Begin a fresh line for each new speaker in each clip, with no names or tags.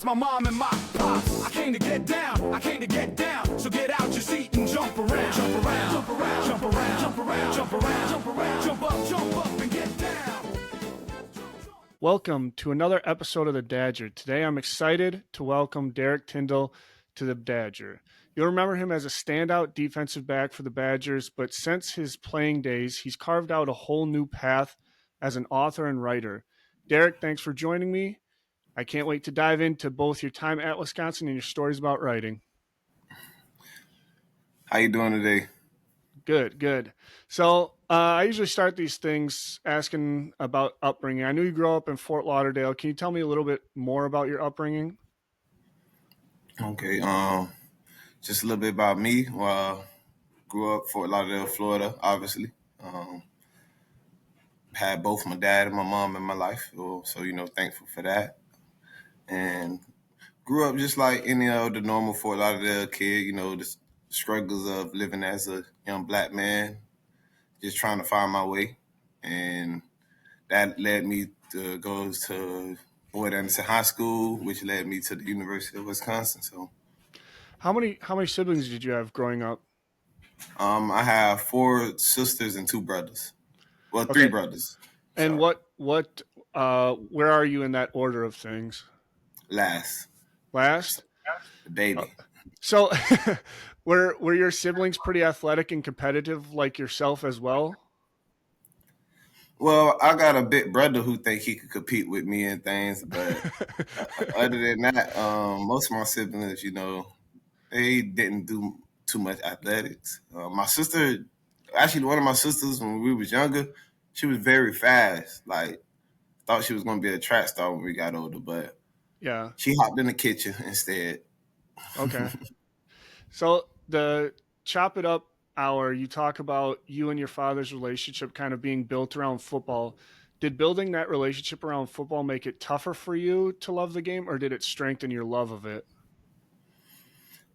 It's my mom and my pops. I came to get down. I came to get down. So get out your seat and jump around. Jump around. Jump around. Jump around. Jump around. Jump around. Jump around. Jump up and get down.
Welcome to another episode of the Dadger. Today I'm excited to welcome Derrick Tindal to the Dadger. You'll remember him as a standout defensive back for the Badgers, but since his playing days, he's carved out a whole new path as an author and writer. Derrick, thanks for joining me. I can't wait to dive into both your time at Wisconsin and your stories about writing.
How you doing today?
Good. So I usually start these things asking about upbringing. I knew you grew up in Fort Lauderdale. Can you tell me a little bit more about your upbringing?
Okay, just a little bit about me. Grew up Fort Lauderdale, Florida, obviously. Had both my dad and my mom in my life, so thankful for that. And grew up just like any other normal Fort Lauderdale kid, the struggles of living as a young black man, just trying to find my way. And that led me to go to Boyd Anderson High School, which led me to the University of Wisconsin. So
How many siblings did you have growing up?
I have 4 sisters and 2 brothers. Well,
Okay.
3 brothers.
And
Sorry.
where are you in that order of things?
Last.
The
Baby.
So were your siblings pretty athletic and competitive like yourself as well?
Well, I got a big brother who think he could compete with me and things, but other than that, most of my siblings, they didn't do too much athletics. My sister, actually one of my sisters when we was younger, she was very fast. Like, thought she was going to be a track star when we got older, but
Yeah.
she hopped in the kitchen instead.
Okay. So the chop it up hour, you talk about you and your father's relationship kind of being built around football. Did building that relationship around football make it tougher for you to love the game, or did it strengthen your love of it?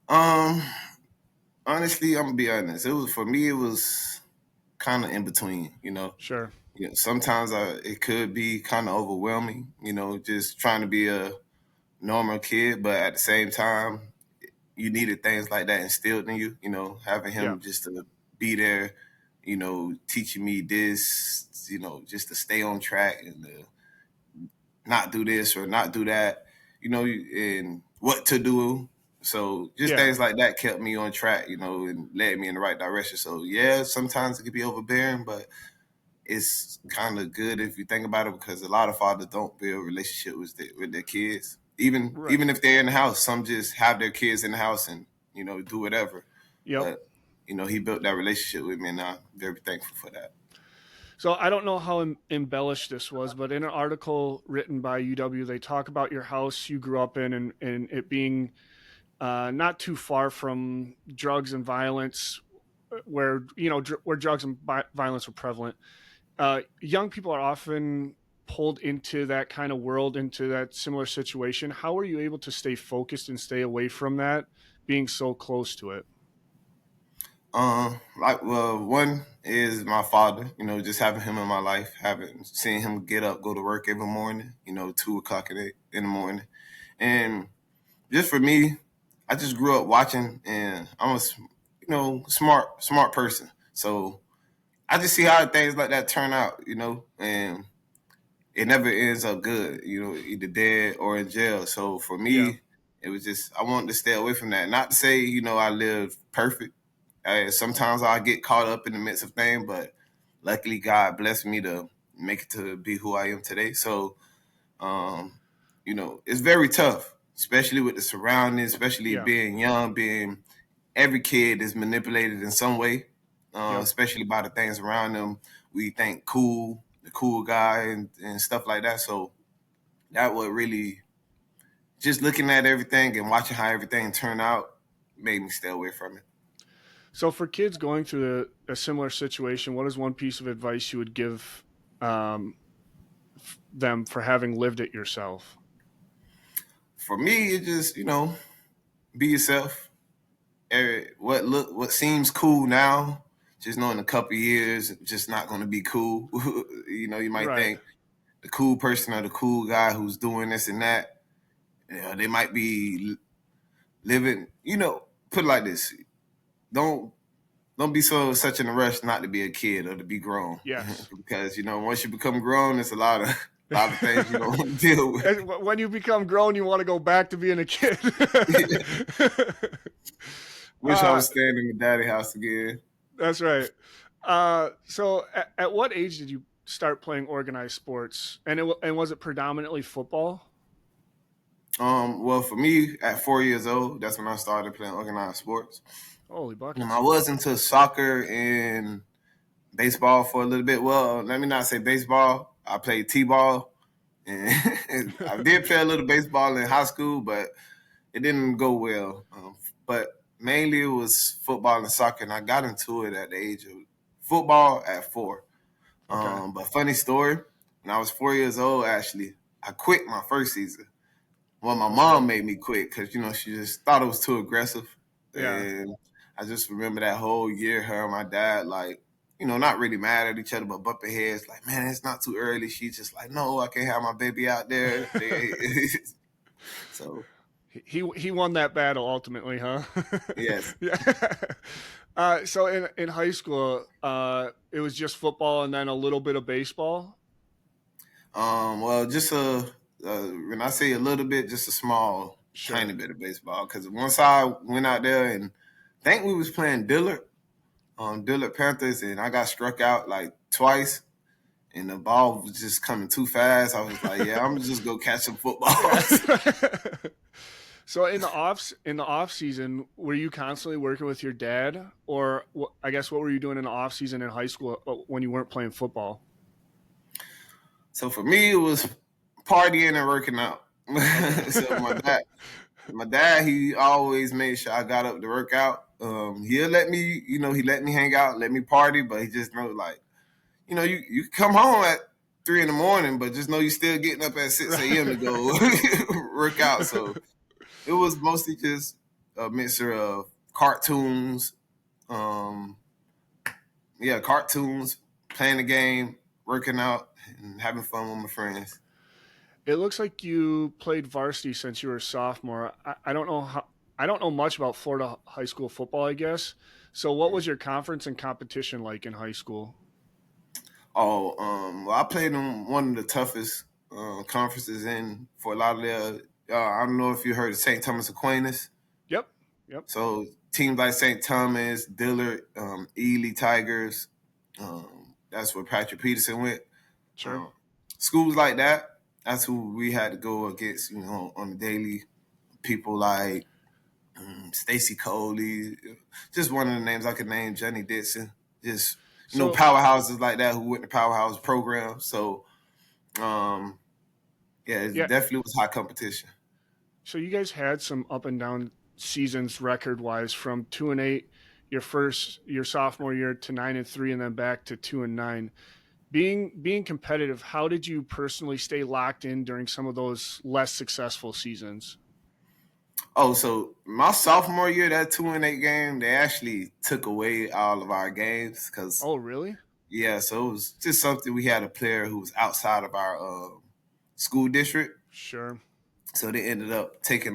Honestly, I'm gonna be honest. It was kind of in between,
Sure.
Sometimes it could be kind of overwhelming, just trying to be a normal kid, but at the same time, you needed things like that instilled in you, having him just to be there, teaching me this, just to stay on track and to not do this or not do that, and what to do. So just things like that kept me on track, and led me in the right direction. So yeah, sometimes it could be overbearing, but it's kind of good if you think about it, because a lot of fathers don't build relationship with their kids. Even if they're in the house, some just have their kids in the house and, do whatever.
Yep.
But, he built that relationship with me, and I'm very thankful for that.
So I don't know how embellished this was, but in an article written by UW, they talk about your house you grew up in and it being not too far from drugs and violence, where drugs and violence were prevalent. Young people are often pulled into that kind of world, into that similar situation. How were you able to stay focused and stay away from that, being so close to it?
One is my father, just having him in my life, seen him get up, go to work every morning, 2:00 in the morning. And just for me, I just grew up watching, and I'm a, smart person. So I just see how things like that turn out, and it never ends up good, either dead or in jail. So for me, it was just, I wanted to stay away from that. Not to say, I lived perfect. Sometimes I get caught up in the midst of things, but luckily God blessed me to make it to be who I am today. So, it's very tough, especially with the surroundings, especially being young, every kid is manipulated in some way, especially by the things around them. We think the cool guy and stuff like that. So that would really, just looking at everything and watching how everything turned out made me stay away from it.
So for kids going through a similar situation, what is one piece of advice you would give them for having lived it yourself?
For me, it just, be yourself. What seems cool now, just know in a couple of years, it's just not going to be cool. You might think the cool person or the cool guy who's doing this and that They might be living, put it like this. Don't be such in a rush not to be a kid or to be grown.
Yes.
Because, once you become grown, it's a lot of things you don't want to deal with.
And when you become grown, you want to go back to being a kid.
Wish I was staying in the daddy house again.
That's right. So at what age did you start playing organized sports? And was it predominantly football?
Well, for me, at 4 years old, that's when I started playing organized sports.
Holy buckets.
I was into soccer and baseball for a little bit. Well, let me not say baseball. I played t-ball. And I did play a little baseball in high school, but it didn't go well. But mainly it was football and soccer, and I got into it at the age of football at 4.
Okay.
But funny story, when I was 4 years old, actually, I quit my first season. Well, my mom made me quit because, she just thought it was too aggressive.
Yeah.
And I just remember that whole year, her and my dad, like, not really mad at each other, but bumping heads, like, man, it's not too early. She's just like, no, I can't have my baby out there. So
he won that battle ultimately, huh?
yes.
Yeah. So in high school, it was just football and then a little bit of baseball.
Well, just when I say a little bit, just a small, tiny bit of baseball. Because once I went out there and I think we was playing Dillard Panthers, and I got struck out like twice, and the ball was just coming too fast. I was like, yeah, I'm just go catch some football.
So in the off season, were you constantly working with your dad, or I guess what were you doing in the off season in high school when you weren't playing football?
So for me, it was partying and working out. So my dad, he always made sure I got up to work out. He'll let me, he let me hang out, let me party, but he just knows, like, you come home at 3 a.m, but just know you're still getting up at 6 a.m. to go work out. So it was mostly just a mixture of cartoons, cartoons, playing the game, working out, and having fun with my friends.
It looks like you played varsity since you were a sophomore. I don't know much about Florida high school football, I guess. So what was your conference and competition like in high school?
Oh, well, I played in one of the toughest conferences for a lot of the. I don't know if you heard of St. Thomas Aquinas.
Yep.
So teams like St. Thomas, Dillard, Ely Tigers. That's where Patrick Peterson went.
Sure.
Schools like that. That's who we had to go against, on the daily. People like Stacy Coley, just one of the names I could name, Johnny Dixon, just powerhouses like that who went to powerhouse program. So, it definitely was high competition.
So you guys had some up and down seasons record wise, from 2-8 your sophomore year to 9-3, and then back to 2-9. Being competitive, how did you personally stay locked in during some of those less successful seasons?
Oh, so my sophomore year, that 2-8 game, they actually took away all of our games because.
Oh, really?
Yeah, so it was just something. We had a player who was outside of our school district.
Sure.
So they ended up taking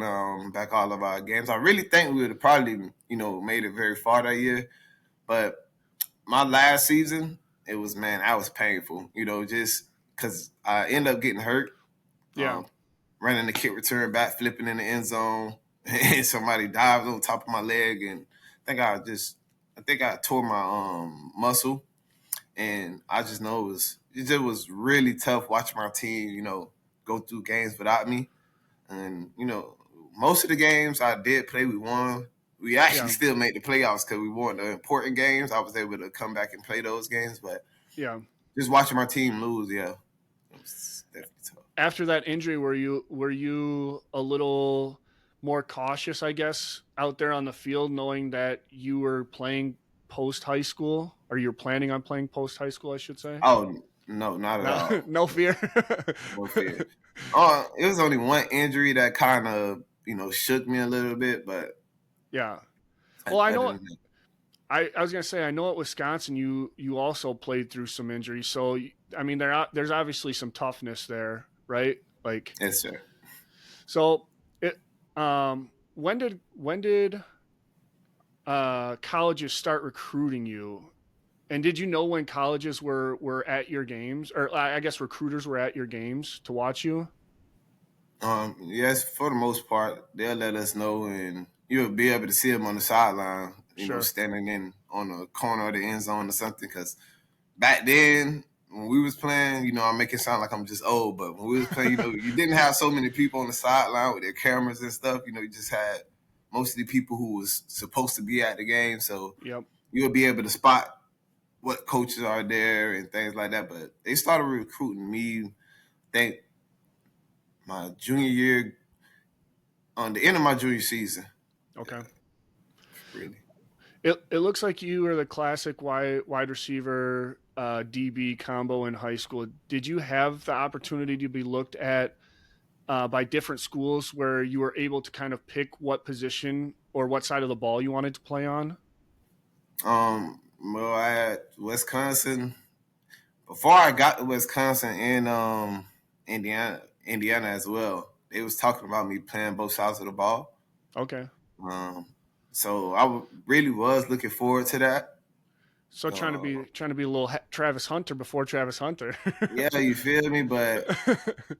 back all of our games. I really think we would have probably, made it very far that year. But my last season, it was, that was painful, just because I ended up getting hurt.
Yeah.
Running the kick return back, flipping in the end zone, and somebody dived on top of my leg, and I think I tore my muscle, and I just know it just was really tough watching my team, go through games without me, and most of the games I did play, we won. We actually still made the playoffs because we won the important games. I was able to come back and play those games, but just watching my team lose, it was definitely tough.
After that injury, were you a little more cautious, I guess, out there on the field, knowing that you were playing post high school, or you're planning on playing post high school, I should say?
Oh no, not at all.
No fear.
No fear. It was only one injury that kind of shook me a little bit, but
yeah. Well, I know. I was gonna say, I know at Wisconsin you also played through some injuries, so I mean there's obviously some toughness there, right? Like,
yes, sir.
So When did colleges start recruiting you? And did you know when colleges were at your games, or I guess recruiters were at your games to watch you?
Yes, for the most part, they'll let us know, and you'll be able to see them on the sideline,
Sure.
standing in on the corner of the end zone or something. Because back then, when we was playing, I make it sound like I'm just old, but when we was playing, you didn't have so many people on the sideline with their cameras and stuff. You just had mostly people who was supposed to be at the game, so
Yep.
you'll be able to spot what coaches are there and things like that. But they started recruiting me, I think, my junior year, on the end of my junior season.
Okay.
Really.
It looks like you were the classic wide receiver DB combo in high school. Did you have the opportunity to be looked at by different schools where you were able to kind of pick what position or what side of the ball you wanted to play on?
Well, I had Wisconsin before I got to Wisconsin and Indiana as well. They was talking about me playing both sides of the ball.
Okay.
Um, so I really was looking forward to that.
So
Uh,
trying to be a little Travis Hunter before Travis Hunter.
yeah, you feel me? But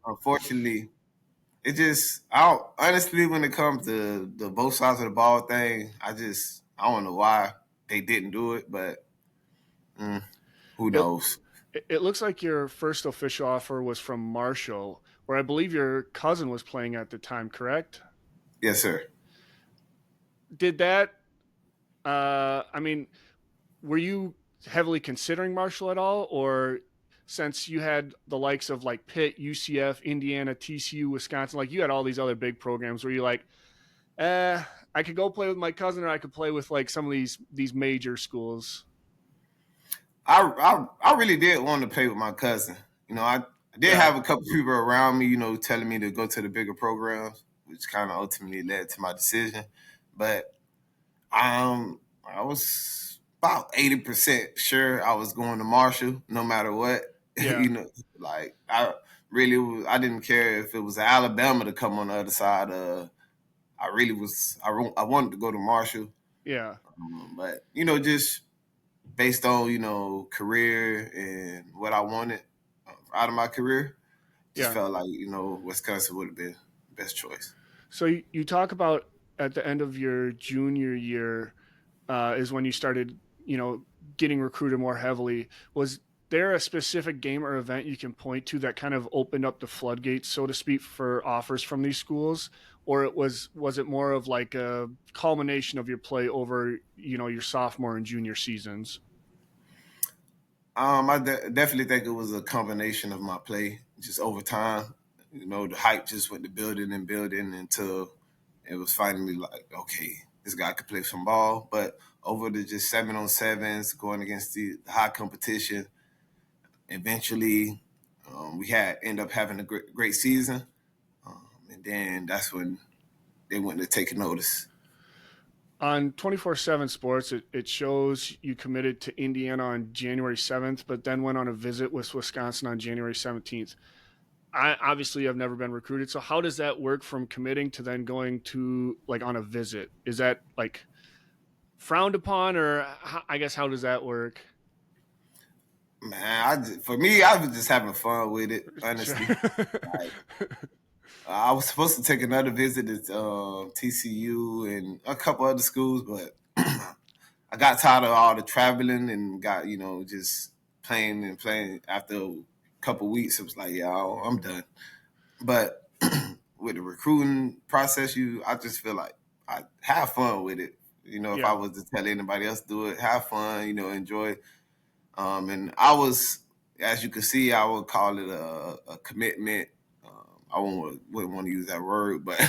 unfortunately, it just I don't, honestly, when it comes to the both sides of the ball thing, I don't know why they didn't do it, but who
it,
knows?
it looks like your first official offer was from Marshall, where I believe your cousin was playing at the time, correct?
Yes, sir.
Did that I mean, were you heavily considering Marshall at all, or since you had the likes of like Pitt, UCF, Indiana, TCU, Wisconsin, like you had all these other big programs where you're like, I could go play with my cousin, or I could play with like some of these major schools.
I really did want to play with my cousin. I did
Yeah,
have a couple people around me, telling me to go to the bigger programs, which kind of ultimately led to my decision. But I was about 80% sure I was going to Marshall, no matter what.
yeah,
Like I didn't care if it was Alabama to come on the other side. I really was. I wanted to go to Marshall,
yeah,
but just based on career and what I wanted out of my career, just
yeah.
felt like Wisconsin would have been the best choice.
So you talk about at the end of your junior year is when you started, getting recruited more heavily. Was there a specific game or event you can point to that kind of opened up the floodgates, so to speak, for offers from these schools? Or was it more of like a culmination of your play over, your sophomore and junior seasons?
Definitely think it was a combination of my play, just over time. The hype just went to building and building until it was finally like, okay, this guy could play some ball. But over the just 7-on-7s, going against the high competition, eventually we had end up having a great season, and then that's when they went to take a notice.
On 24/7 Sports, it shows you committed to Indiana on January 7th, but then went on a visit with Wisconsin on January 17th. I obviously have never been recruited. So how does that work from committing to then going to like on a visit? Is that like frowned upon, or I guess how does that work?
Man, for me, I was just having fun with it,
Sure.
honestly. Like, I was supposed to take another visit to TCU and a couple other schools, but I got tired of all the traveling and got, just playing and playing. After a couple weeks, it was like, yeah, I'm done. But with the recruiting process, I just feel like I have fun with it. If I
Yeah.
was to tell anybody else to do it, have fun, enjoy. And I was, as you can see, I would call it a commitment. Wouldn't want to use that word, but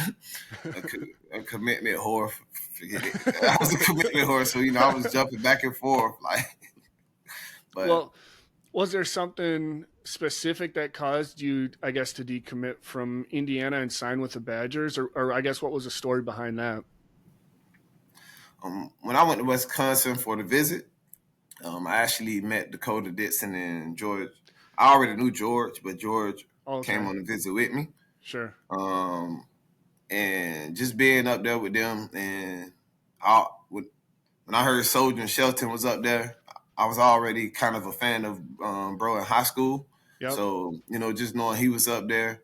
a commitment whore. Forget it. I was a commitment whore, so I was jumping back and forth, like. But
Well, was there something specific that caused you, I guess, to decommit from Indiana and sign with the Badgers, or I guess what was the story behind that?
when I went to Wisconsin for the visit, I actually met Dakota Dixon and George. I already knew George, but George
Oh,
came
okay,
on a visit with me.
sure.
Um, and just being up there with them. And when I heard Soldier and Shelton was up there, I was already kind of a fan of bro in high school.
Yep.
So, just knowing he was up there,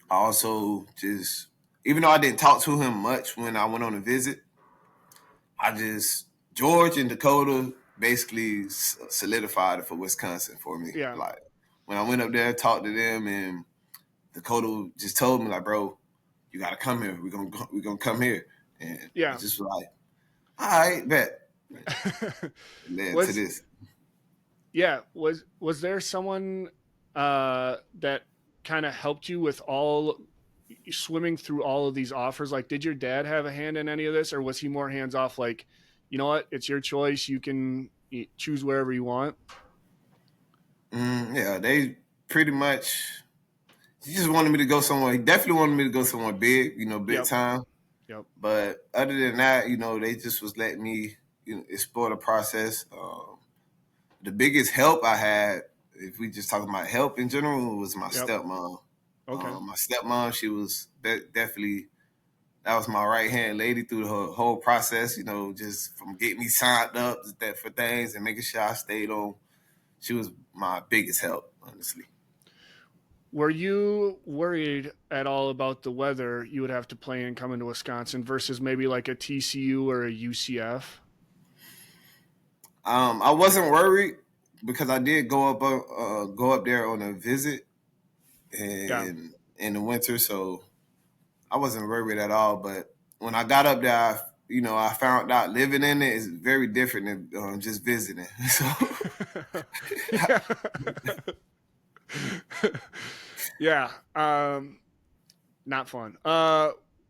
I also just, even though I didn't talk to him much when I went on a visit, George and Dakota basically solidified it for Wisconsin for me.
Yeah.
Like, when I went up there, talked to them, and Dakota just told me, like, bro, you got to come here. We're gonna come here. And
yeah.
I just was like, all right, bet. And then to this.
Yeah. Was there someone that kind of helped you with swimming through all of these offers? Like, did your dad have a hand in any of this, or was he more hands off? Like, you know what, it's your choice. You can choose wherever you want.
Yeah, they pretty much. He just wanted me to go somewhere. He definitely wanted me to go somewhere big, big time.
Yep.
But other than that, they just was letting me explore the process. The biggest help I had, if we just talking about help in general, was my stepmom.
Okay.
My stepmom, she was definitely, that was my right-hand lady through the whole process, just from getting me signed up for things and making sure I stayed on. She was my biggest help, honestly.
Were you worried at all about the weather you would have to play in coming to Wisconsin versus maybe like a TCU or a UCF?
I wasn't worried because I did go up there on a visit in the winter, so I wasn't worried at all. But when I got up there, I found out living in it is very different than just visiting. So.
Yeah. Not fun.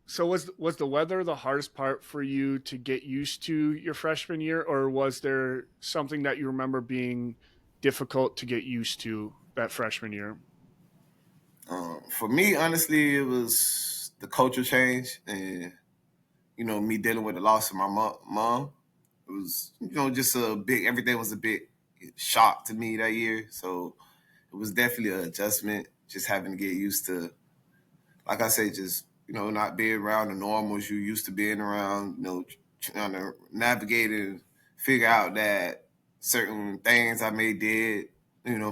So was the weather the hardest part for you to get used to your freshman year, or was there something that you remember being difficult to get used to that freshman year?
For me, honestly, it was the culture change and, me dealing with the loss of my mom. It was, just everything was a big shock to me that year. So it was definitely an adjustment, just having to get used to, like I say, just, not being around the normals you used to being around, trying to navigate and figure out that certain things I did,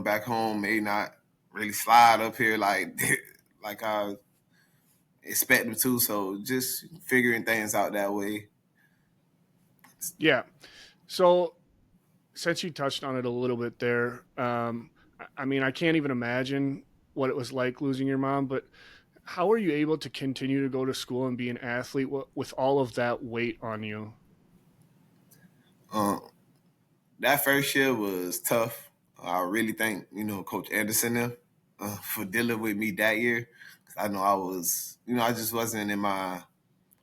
back home may not really slide up here like I expect them to. So just figuring things out that way.
Yeah. So since you touched on it a little bit there, I can't even imagine what it was like losing your mom, but how were you able to continue to go to school and be an athlete with all of that weight on you?
That first year was tough. I really thank, Coach Anderson for dealing with me that year. I know I was, I just wasn't in my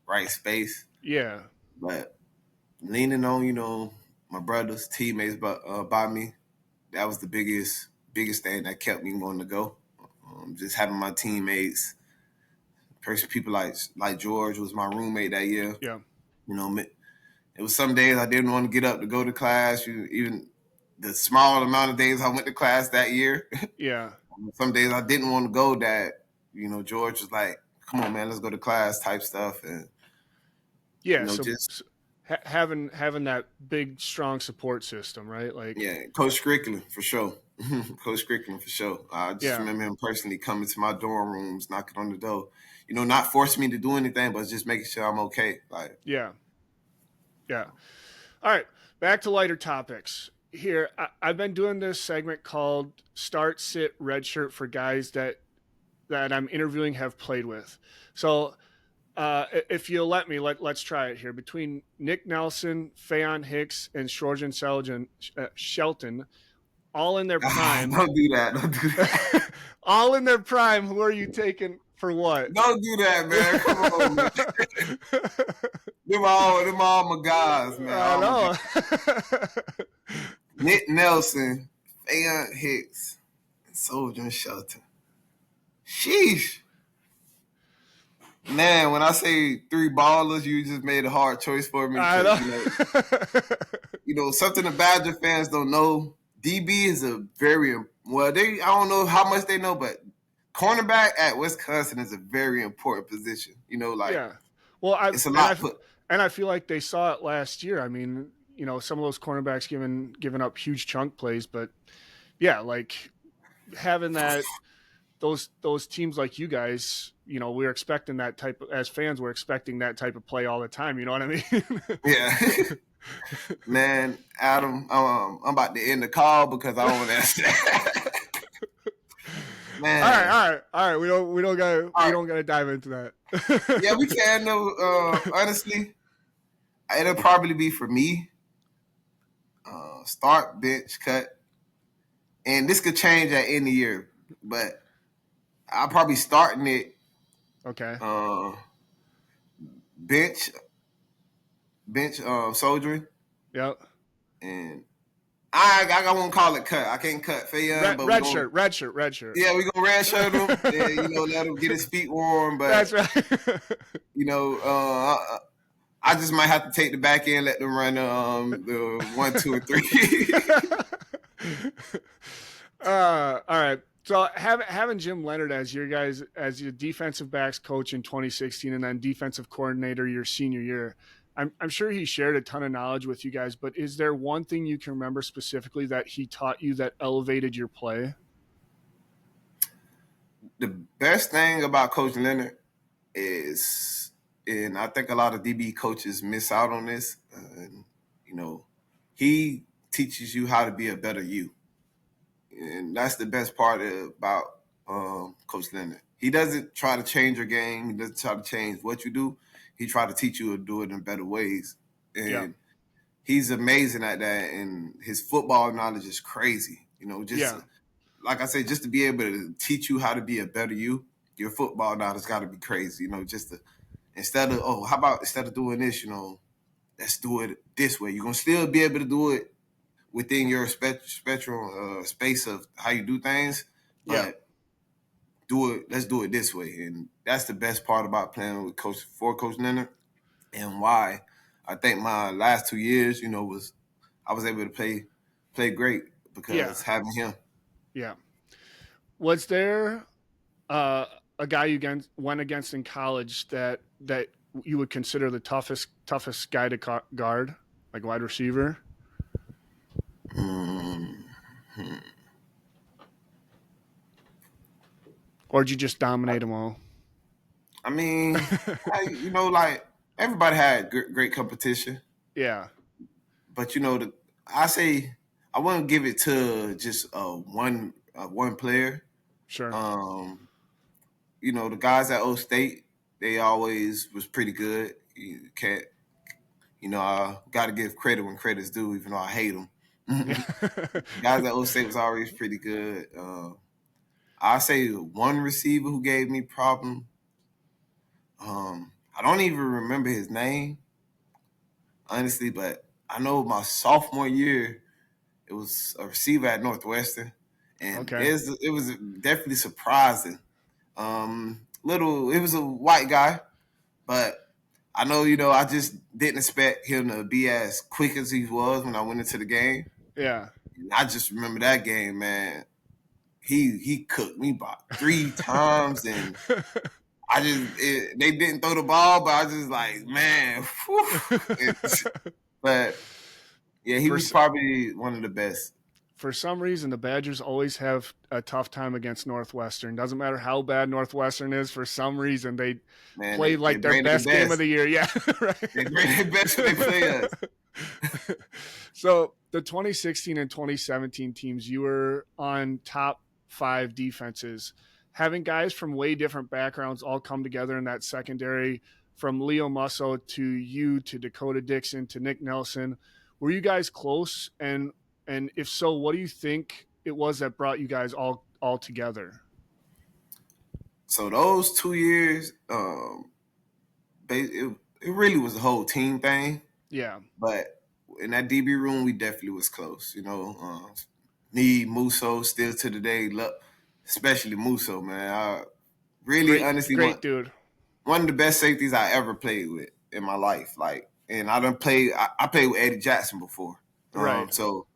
right space.
Yeah.
But leaning on, my brothers, teammates by me, that was the biggest thing that kept me wanting to go. Just having my teammates, people like George was my roommate that year.
Yeah.
It was some days I didn't want to get up to go to class. Even the small amount of days I went to class that year.
Yeah.
Some days I didn't want to go that, George was like, come on, man, let's go to class type stuff. And
yeah, having that big, strong support system, right? Like,
yeah, Coach Strickland for sure. Coach Strickland for sure. I just remember him personally coming to my dorm rooms, knocking on the door, not forcing me to do anything, but just making sure I'm okay. Like,
yeah. All right, back to lighter topics. Here, I've been doing this segment called Start, Sit, Redshirt for guys that I'm interviewing have played with. So if you'll let me, let's try it here. Between Nick Nelson, Faion Hicks, and Shorjan Shelton, all in their prime.
Don't do that.
All in their prime, who are you taking for what?
Don't do that, man. Come on, man. Them all my guys, man.
I know.
Nick Nelson, Faion Hicks, and Shorjan Shelton. Sheesh. Man, when I say three ballers, you just made a hard choice for me.
I know.
Something the Badger fans don't know. DB is I don't know how much they know, but cornerback at Wisconsin is a very important position. You know, like
Well,
it's a lot
and I feel like they saw it last year. I mean, you know, some of those cornerbacks giving up huge chunk plays, but yeah, like having those teams like you guys, you know, we're expecting that type of, as fans, we're expecting that type of play all the time. You know what I mean?
Yeah. Man, Adam, I'm about to end the call because I don't want to ask that. Man.
All right. We don't gotta dive into that.
Yeah, we can though. Honestly, it'll probably be for me. Start, bench, cut. And this could change at any year, but I'll probably starting it.
Okay.
Bench, soldiering.
Yep.
And I won't call it cut. I can't cut Fayon, but
red shirt.
Yeah, we gonna red shirt him. And, you know, let him get his feet warm. But
that's right.
You know, I just might have to take the back end, let them run the 1, 2, and 3.
All right. So having Jim Leonard as your defensive backs coach in 2016 and then defensive coordinator your senior year, I'm sure he shared a ton of knowledge with you guys, but is there one thing you can remember specifically that he taught you that elevated your play?
The best thing about Coach Leonard is, and I think a lot of DB coaches miss out on this, you know, he teaches you how to be a better you. And that's the best part about Coach Leonard. He doesn't try to change your game. He doesn't try to change what you do. He tries to teach you to do it in better ways. And he's amazing at that. And his football knowledge is crazy. You know, like I said, just to be able to teach you how to be a better you, your football knowledge got to be crazy. You know, instead of doing this, you know, let's do it this way. You're going to still be able to do it within your spectrum space of how you do things, but let's do it this way. And that's the best part about playing with Coach Leonard, and why I think my last 2 years, you know, I was able to play great because having him. Yeah.
Was there a guy you went against in college that you would consider the toughest guy to guard, like wide receiver? Or did you just dominate them all?
I mean, you know, like everybody had great competition.
Yeah.
But you know, I wouldn't give it to just one player.
Sure.
You know, the guys at O State, they always was pretty good. You know, I got to give credit when credit's due, even though I hate them. Guys at O State was always pretty good. I say one receiver who gave me problem. I don't even remember his name, honestly, but I know my sophomore year, it was a receiver at Northwestern, and it was definitely surprising. It was a white guy, but I know, you know, I just didn't expect him to be as quick as he was when I went into the game.
Yeah.
I just remember that game, man. He cooked me about 3 times, and they didn't throw the ball, but I was just like, man. But yeah, he was probably one of the best.
For some reason, the Badgers always have a tough time against Northwestern. Doesn't matter how bad Northwestern is. For some reason, they play like their best game of the year. Yeah, right.
They bring their best when they play us.
So the 2016 and 2017 teams, you were on top 5 defenses. Having guys from way different backgrounds all come together in that secondary, from Leo Musso to you to Dakota Dixon to Nick Nelson, were you guys close? And if so, what do you think it was that brought you guys all together?
So those 2 years, it really was a whole team thing.
Yeah.
But in that DB room, we definitely was close. You know, me, Musso, still to the day, especially Musso, man. I really, honestly,
great dude.
One of the best safeties I ever played with in my life. Like, and I played with Eddie Jackson before.
Right.
So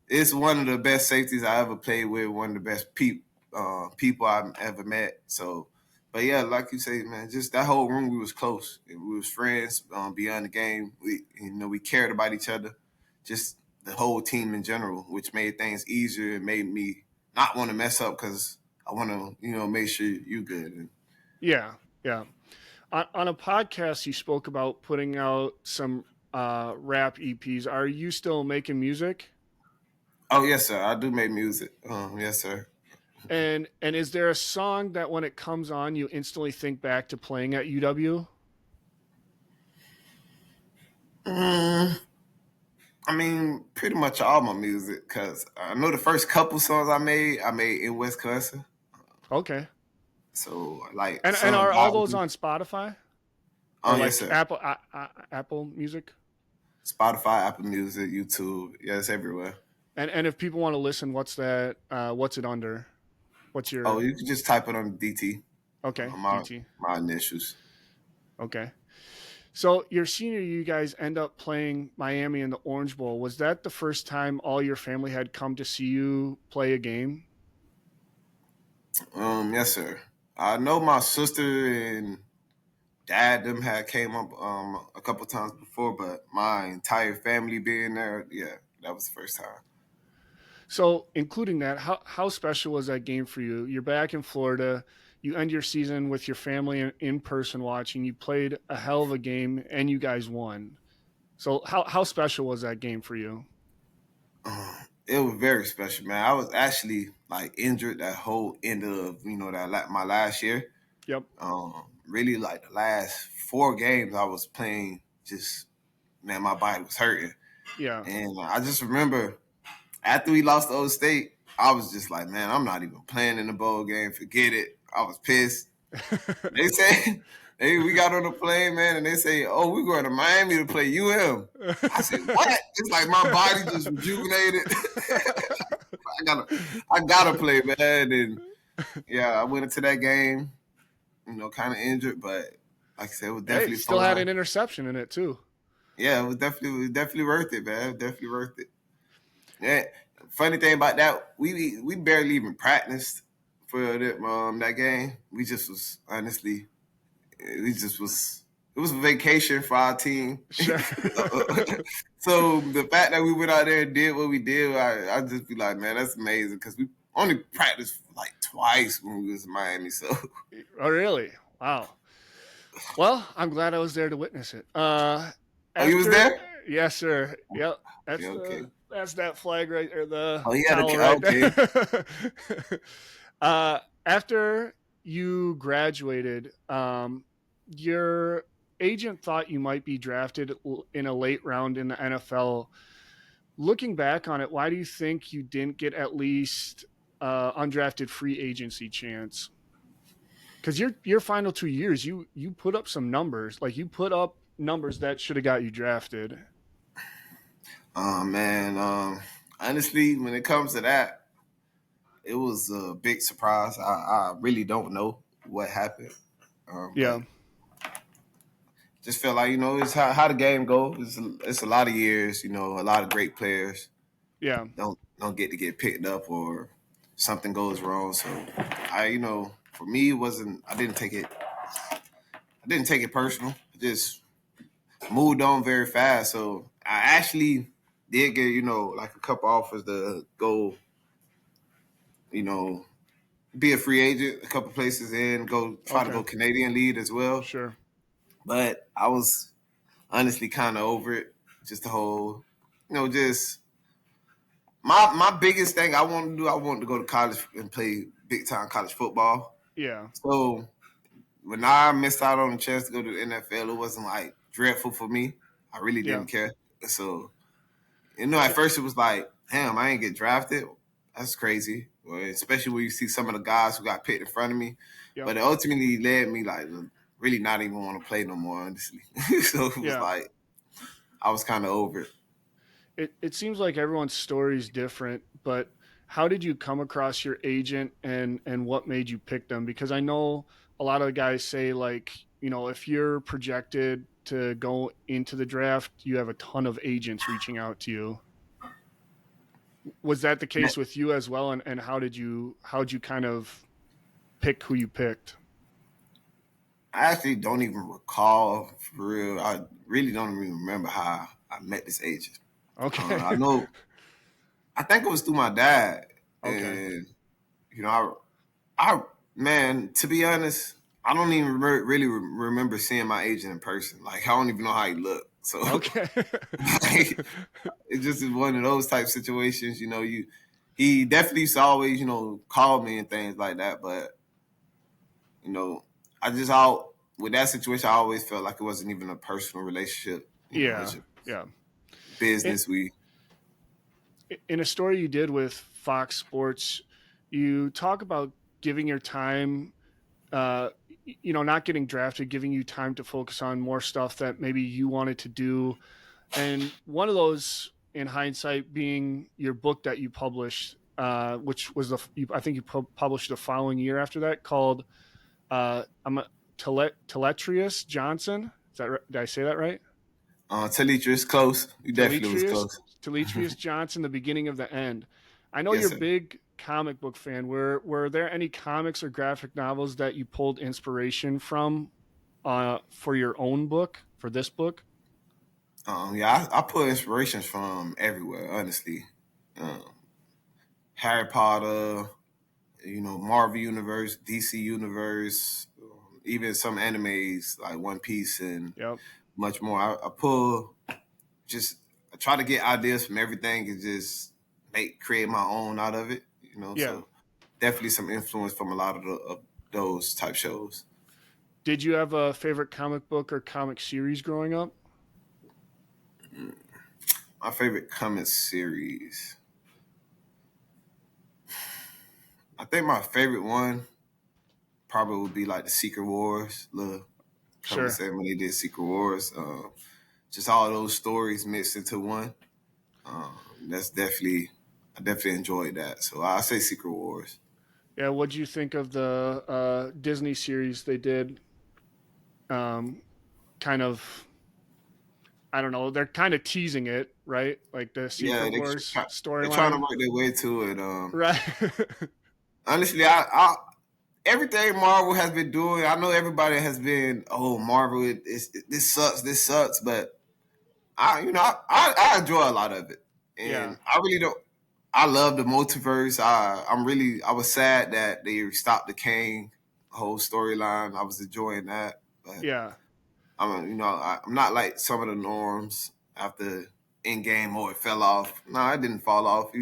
it's one of the best safeties I ever played with. One of the best people I've ever met. So, but yeah, like you say, man, just that whole room, we was close. We was friends beyond the game. We cared about each other. Just the whole team in general, which made things easier and made me not want to mess up because I want to, make sure you good. And,
Yeah, yeah. On a podcast, you spoke about putting out some rap EPs. Are you still making music?
oh yes, sir, I do make music. Yes, sir.
And is there a song that when it comes on, you instantly think back to playing at UW?
Mm, I mean, pretty much all my music, because I know the first couple songs I made in Wisconsin.
Okay.
So like
And
some
are all those
albums.
on Spotify
Oh
or
yes,
like
sir.
Apple Music?
Spotify, Apple Music, YouTube. Yeah, it's everywhere.
And if people want to listen, what's that? What's it under? What's
Oh,
your
you can just type it on DT.
okay
My
DT?
my initials.
Okay. So your senior, you guys end up playing Miami in the Orange Bowl. Was that the first time all your family had come to see you play a game?
Yes, sir. I know my sister and dad them had came up a couple times before, but my entire family being there, yeah, that was the first time.
So, including that, how special was that game for you? You're back in Florida. You end your season with your family in person watching. You played a hell of a game, and you guys won. So, how special was that game for you?
It was very special, man. I was actually like injured that whole end of my last year.
Yep.
Really like the last 4 games I was playing, just man, my body was hurting,
Yeah.
and I just remember after we lost to Old State, I was just like, man, I'm not even playing in the bowl game. Forget it. I was pissed. They say, hey, we got on the plane, man, and they say, oh, we're going to Miami to play UM. I said, what? It's like my body just rejuvenated. I gotta play, man. And yeah, I went into that game, kind of injured, but like I said, it was
Hey,
definitely
still had
fun.
an interception in it too.
Yeah, it was definitely worth it, man. Definitely worth it. Yeah. Funny thing about that, we barely even practiced for that game. We just was honestly, we just was. It was a vacation for our team.
Sure.
So the fact that we went out there and did what we did, I just be like, man, that's amazing because we only practiced like twice when we was in Miami. So
Oh, really? Wow. Well, I'm glad I was there to witness it.
oh, you was
After,
there?
yes, sir. Yep.
Yeah, okay.
That's that flag right or the
Oh, yeah,
towel right
okay.
there. After you graduated, your agent thought you might be drafted in a late round in the NFL. Looking back on it, why do you think you didn't get at least undrafted free agency chance? Because your final 2 years, you put up some numbers. Like you put up numbers that should have got you drafted.
Oh man, honestly, when it comes to that, it was a big surprise. I really don't know what happened,
Yeah,
but just felt like it's how the game goes. It's a lot of years, a lot of great players
yeah,
don't get picked up or something goes wrong. So for me, it wasn't. I didn't take it. I didn't take it personal. I just moved on very fast. So I actually did get like a couple offers to go, you know, be a free agent, a couple places in, go try to
okay,
go Canadian lead as well.
sure,
But I was honestly kind of over it. Just the whole, just my biggest thing I wanted to do. I wanted to go to college and play big time college football.
yeah,
So when I missed out on the chance to go to the NFL, it wasn't like dreadful for me. I really
yeah,
didn't care. So at first it was like, damn, I ain't get drafted. That's crazy. Well, especially when you see some of the guys who got picked in front of me.
yep,
But it ultimately led me like really not even want to play no more, honestly. So it was
yeah.
like I was kind of over it.
It seems like everyone's story is different, but how did you come across your agent and what made you pick them? Because I know a lot of the guys say like, if you're projected to go into the draft, you have a ton of agents reaching out to you. Was that the case with you as well? And how'd you kind of pick who you picked?
I actually don't even recall for real. I really don't even remember how I met this agent.
Okay.
I know. I think it was through my dad,
Okay.
and you know, I man, to be honest, I don't even really remember seeing my agent in person. Like I don't even know how he looked. So
Okay.
like, it just is one of those type situations. He definitely used to always call me and things like that. But you know, I just all with that situation, I always felt like it wasn't even a personal relationship. It's
Yeah.
just
Yeah. In,
business.
in a story you did with Fox Sports, you talk about giving your time, uh, not getting drafted, giving you time to focus on more stuff that maybe you wanted to do. And one of those, in hindsight, being your book that you published, which was I think you published the following year after that, called I'm a Teletrius Johnson. Is that right? Did I say that right?
Demetrius close. You definitely was
Teletrius
close.
Teletrius Johnson, the beginning of the end. I know
Yes,
you're a
sir.
big comic book fan. Were there any comics or graphic novels that you pulled inspiration from for your own book, for this book?
Yeah, I pull inspirations from everywhere. Honestly, um, Harry Potter, Marvel Universe, DC Universe, even some animes like One Piece and
Yep.
much more. I pull just I try to get ideas from everything and just create my own out of it.
Yeah.
So definitely some influence from a lot of those type shows.
Did you have a favorite comic book or comic series growing up?
My favorite comic series. I think my favorite one probably would be like the Secret Wars. Little comic
Sure.
set when they did Secret Wars. Just all those stories mixed into one. That's definitely I definitely enjoyed that. So I say Secret Wars.
Yeah. What'd you think of the Disney series they did? Um, kind of, I don't know. They're kind of teasing it, right? Like the
Yeah,
Secret Wars
they're trying to
storyline,
work their way to it.
right?
Honestly, I everything Marvel has been doing. I know everybody has been, oh, Marvel, this sucks, but I enjoy a lot of it,
Yeah.
and I really don't. I love the multiverse. I was sad that they stopped the Kang whole storyline. I was enjoying that, but
Yeah.
I'm not like some of the norms after in game or it fell off. No, it didn't fall off.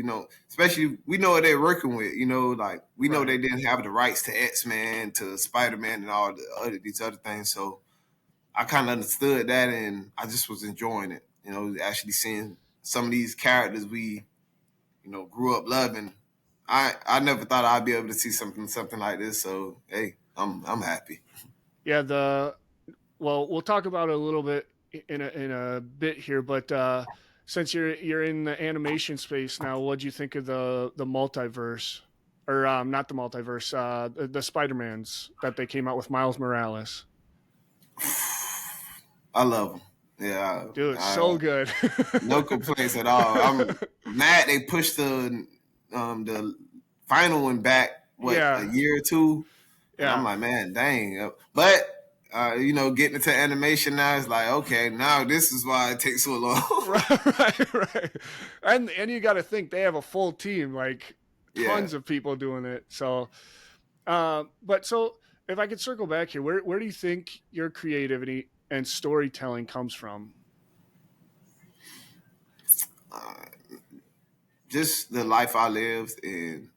Especially we know what they're working with. Like we know
Right.
they didn't have the rights to X-Men, to Spider-Man, and all these other things. So I kind of understood that, and I just was enjoying it. Actually seeing some of these characters we grew up loving. I never thought I'd be able to see something like this. So hey, I'm happy.
Yeah. Well, we'll talk about it a little bit in a bit here, but since you're in the animation space now, what'd you think of the multiverse, or not the multiverse, the Spider-Mans that they came out with Miles Morales?
I love them. Yeah,
Dude, so good.
no complaints at all. I'm mad they pushed the final one back a
Yeah.
year or two, and I'm
Yeah.
like, man, dang. But getting into animation now is like, okay, now this is why it takes so long.
Right. And you got to think they have a full team, like
Yeah.
tons of people doing it. So, but so if I could circle back here, where do you think your creativity and storytelling comes from?
Uh, just the life I lived and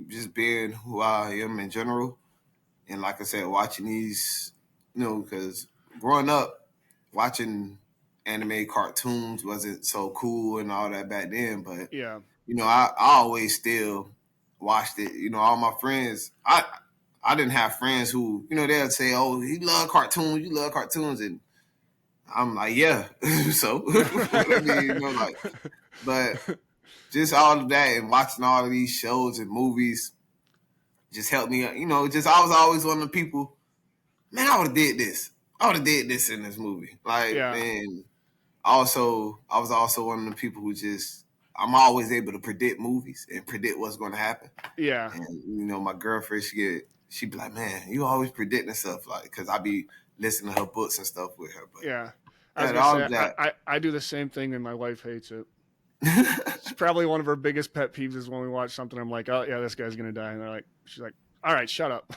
just being who I am in general. And like I said, watching these, because growing up, watching anime cartoons wasn't so cool and all that back then. But,
Yeah.
I always still watched it. All my friends, I didn't have friends who, they'll say, oh, you love cartoons. And I'm like, yeah. So, I mean, but just all of that and watching all of these shows and movies just helped me, just I was always one of the people, man, I would have did this. I would have did this in this movie. Like,
Yeah.
and also, I was also one of the people who just, I'm always able to predict movies and predict what's going to happen.
Yeah.
And you know, my girlfriend, she'd be like, "Man, you always predicting stuff," like, because I be listening to her books and stuff with her. But
Yeah. I was
yeah,
gonna
all of
say
that.
I do the same thing and my wife hates it. It's probably one of her biggest pet peeves is when we watch something, I'm like, oh yeah, this guy's gonna die. And she's like, all right, shut up.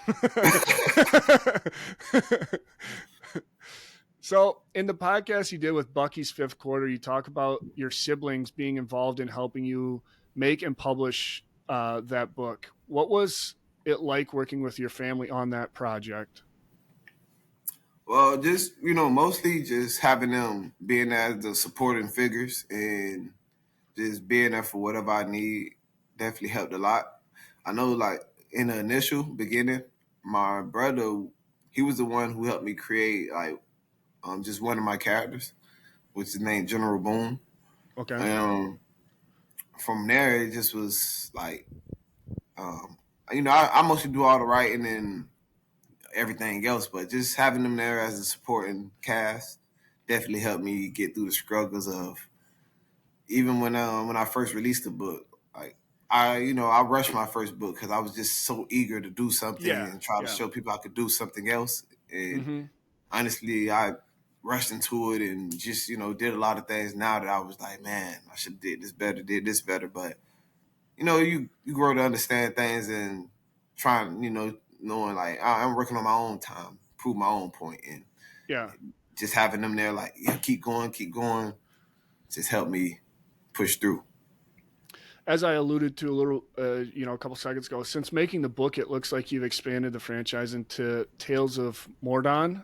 So in the podcast you did with Bucky's Fifth Quarter, you talk about your siblings being involved in helping you make and publish that book. What was it like working with your family on that project?
Well, just mostly just having them being there as the supporting figures and just being there for whatever I need definitely helped a lot. I know, like in the initial beginning, my brother, he was the one who helped me create like just one of my characters, which is named General Boone.
Okay.
Um, from there, it just was like, um, I mostly do all the writing and everything else, but just having them there as a supporting cast definitely helped me get through the struggles of even when I first released the book. Like I rushed my first book because I was just so eager to do something
Yeah.
and try to
Yeah.
show people I could do something else. And
Mm-hmm.
honestly, I rushed into it and just did a lot of things. Now that I was like, man, I should have did this better. But you grow to understand things and trying, knowing like I'm working on my own time, prove my own point, and
Yeah.
just having them there, like, yeah, keep going, just help me push through.
As I alluded to a little, a couple seconds ago, since making the book, it looks like you've expanded the franchise into Tales of Mordon.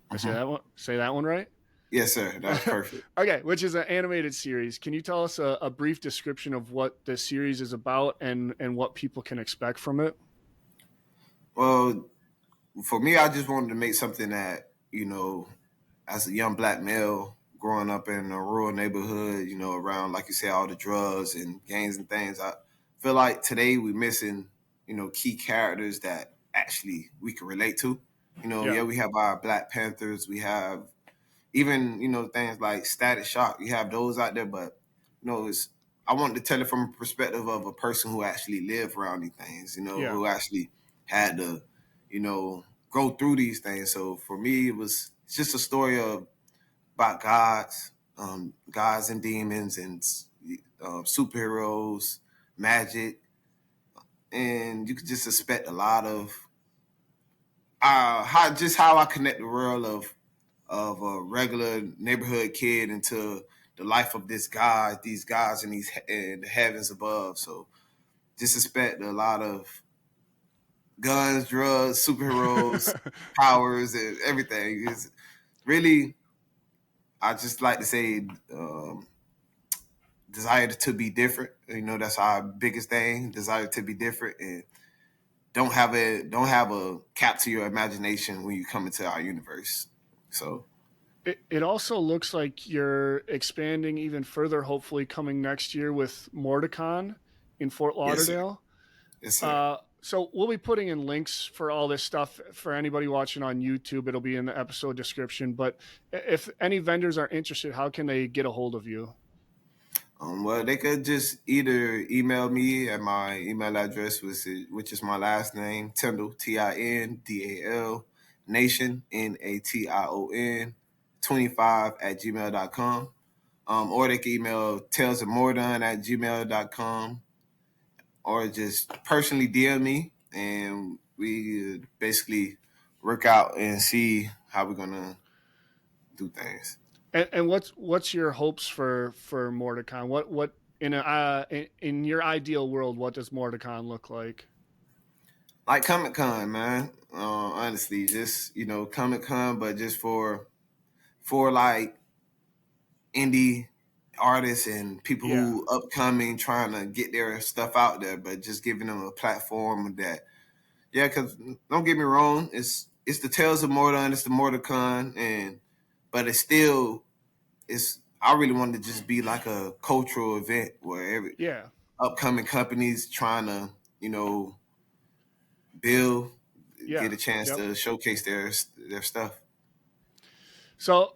I say
Mm-hmm.
that one right?
Yes, sir. That's perfect.
Okay, which is an animated series. Can you tell us a brief description of what the series is about and what people can expect from it?
Well, for me, I just wanted to make something that, as a young black male growing up in a rural neighborhood, around, like you say, all the drugs and gangs and things, I feel like today we're missing, key characters that actually we can relate to.
Yeah.
Yeah, we have our Black Panthers, we have even, things like Static Shock, you have those out there, but, it's, I wanted to tell it from a perspective of a person who actually lived around these things,
Yeah.
who actually had to, go through these things. So for me, it's just a story about gods and demons and superheroes, magic, and you could just expect a lot of how I connect the world of a regular neighborhood kid into the life of these gods in the heavens above. So just expect a lot of guns, drugs, superheroes, powers, and everything. It's really, I just like to say, desire to be different. That's our biggest thing. Desire to be different, and don't have a cap to your imagination when you come into our universe. So
It also looks like you're expanding even further, hopefully coming next year with Mordekon in Fort
yes, sir.
Lauderdale.
Yes, sir.
So we'll be putting in links for all this stuff for anybody watching on YouTube. It'll be in the episode description. But if any vendors are interested, how can they get a hold of you?
Well, they could just either email me at my email address, which is my last name, Tindall, Tindal, Nation, Nation, 25 at gmail.com. Or they can email Tales of Mordon at gmail.com, or just personally DM me, and we basically work out and see how we're going to do things.
And what's your hopes for Mordekon? What in your ideal world, what does Mordekon look like?
Like Comic Con, man. Honestly, just Comic Con, but just for like indie artists and people
Yeah.
who upcoming trying to get their stuff out there, but just giving them a platform that, yeah. Because don't get me wrong, it's the Tales of Mordon, it's the Mordekon, but it's. I really wanted to just be like a cultural event where every
Yeah.
upcoming companies trying to build
Yeah.
get a chance
Yep.
to showcase their stuff.
So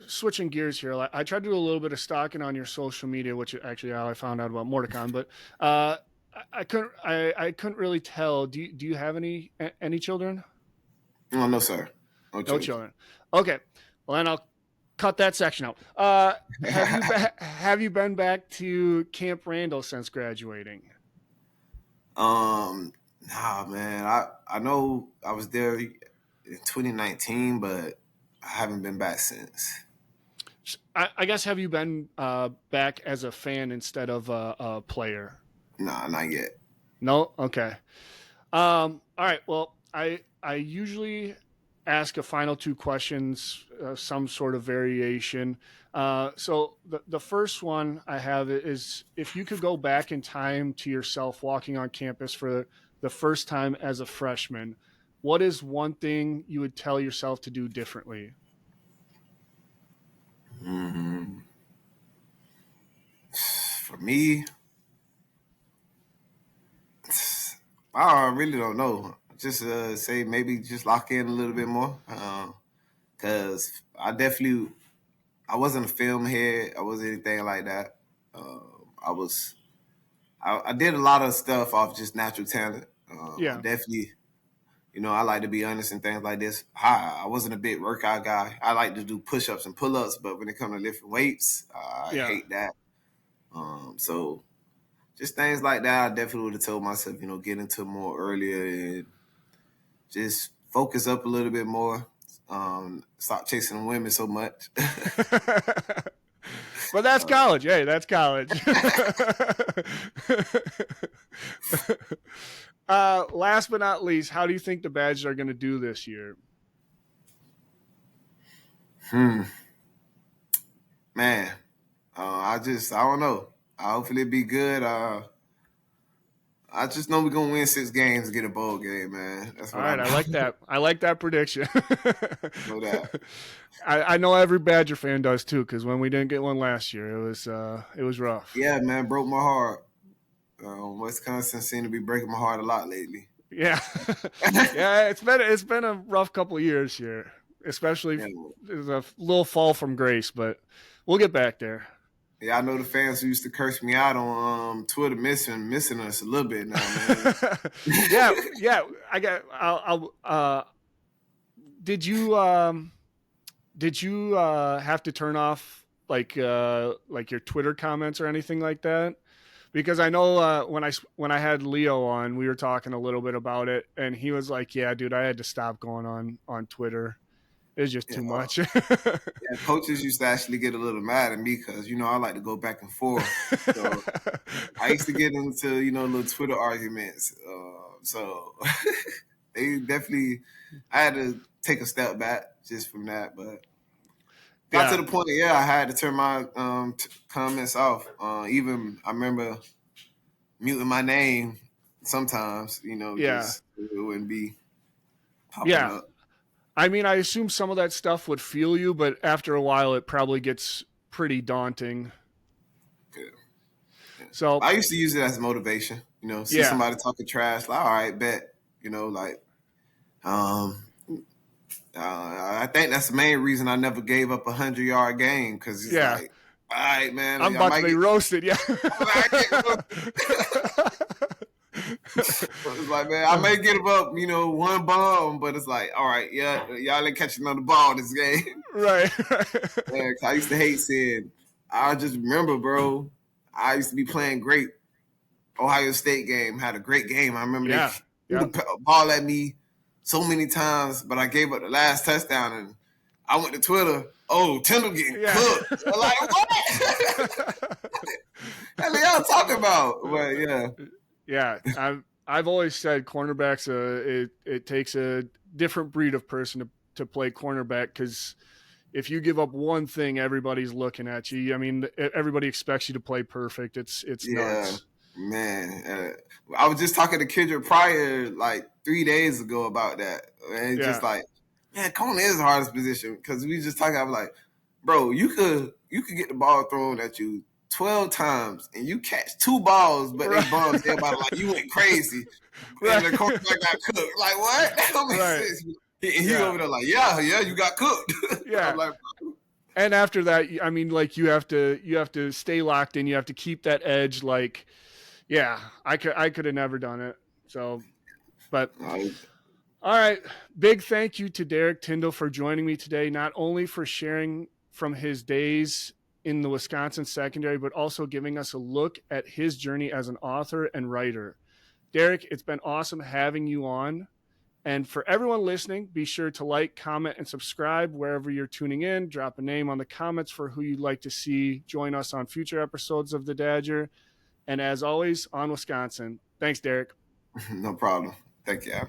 Switching gears here, I tried to do a little bit of stalking on your social media, which is actually how I found out about Mordekon, but I couldn't really tell. Do you have any children?
Oh, no, sir. No
No
children.
children. Okay. Well, then I'll cut that section out. Have you been back to Camp Randall since graduating?
Nah, man. I know I was there in 2019, but I haven't been back since.
I guess have you been back as a fan instead of a player?
Nah, not yet.
No. Okay. All right. Well, I usually ask a final two questions, some sort of variation. So the first one I have is if you could go back in time to yourself walking on campus for the first time as a freshman, what is one thing you would tell yourself to do differently?
Mm-hmm. For me, I really don't know. Just say maybe just lock in a little bit more. Because I wasn't a film head. I wasn't anything like that. I did a lot of stuff off just natural talent. I
Yeah.
definitely, I like to be honest and things like this. I wasn't a big workout guy. I like to do push-ups and pull-ups, but when it comes to lifting weights, I
Yeah.
hate that. So just things like that, I definitely would have told myself, get into more earlier and just focus up a little bit more. Stop chasing the women so much.
But that's college. Hey, that's college. Last but not least, how do you think the Badgers are going to do this year?
Man, I don't know. Hopefully it be good. I just know we're gonna win 6 games and get a bowl game, man. That's what
All right,
I know.
I like that. I like that prediction.
Know that.
I know every Badger fan does too, because when we didn't get one last year, it was rough.
Yeah, man, broke my heart. Wisconsin seemed to be breaking my heart a lot lately.
Yeah, yeah. It's been a rough couple of years here, especially there's a little fall from grace, but we'll get back there.
Yeah, I know the fans who used to curse me out on Twitter missing us a little bit now, man.
yeah. Did you have to turn off like your Twitter comments or anything like that? Because I know when I had Leo on, we were talking a little bit about it, and he was like, "Yeah, dude, I had to stop going on Twitter. It was just too much."
Yeah, coaches used to actually get a little mad at me because I like to go back and forth. So I used to get into little Twitter arguments. So they definitely, I had to take a step back just from that, but. Got to the point, I had to turn my comments off. Even I remember muting my name sometimes, just it wouldn't be popping up.
I mean, I assume some of that stuff would fuel you, but after a while, it probably gets pretty daunting.
Yeah.
So
I used to use it as motivation. See somebody talking trash, like, all right, bet. I think that's the main reason I never gave up 100-yard game because it's like, all right, man,
I'm about to be roasted. Yeah.
It's like, man, I may give up, one bomb, but it's like, all right, y'all ain't catching another ball this game.
Right.
Yeah, I used to hate saying, I just remember, bro, I used to be playing great Ohio State game, had a great game. I remember they threw the ball at me so many times, but I gave up the last touchdown, and I went to Twitter. Oh, Tindall getting cooked. I'm like, what? What are y'all talking about? But
I've always said cornerbacks. It takes a different breed of person to play cornerback because if you give up one thing, everybody's looking at you. I mean, everybody expects you to play perfect. It's nuts.
Man, I was just talking to Kendrick Pryor like 3 days ago about that. And just like, man, corner is the hardest position because we just talking. I'm like, bro, you could get the ball thrown at you 12 times and you catch 2 balls, but they bombs. Everybody like you went crazy. And the cornerback got cooked. Like what? That don't make sense. He over there like, yeah, you got cooked.
Yeah.
I'm like,
and after that, I mean, like you have to stay locked in. You have to keep that edge. Like, yeah, I could have never done it. So, but all right. Big thank you to Derrick Tindal for joining me today, not only for sharing from his days in the Wisconsin secondary, but also giving us a look at his journey as an author and writer. Derrick, it's been awesome having you on. And for everyone listening, be sure to like, comment, and subscribe wherever you're tuning in. Drop a name on the comments for who you'd like to see join us on future episodes of the Dadger. And as always, on Wisconsin. Thanks, Derrick.
no problem. Thank you.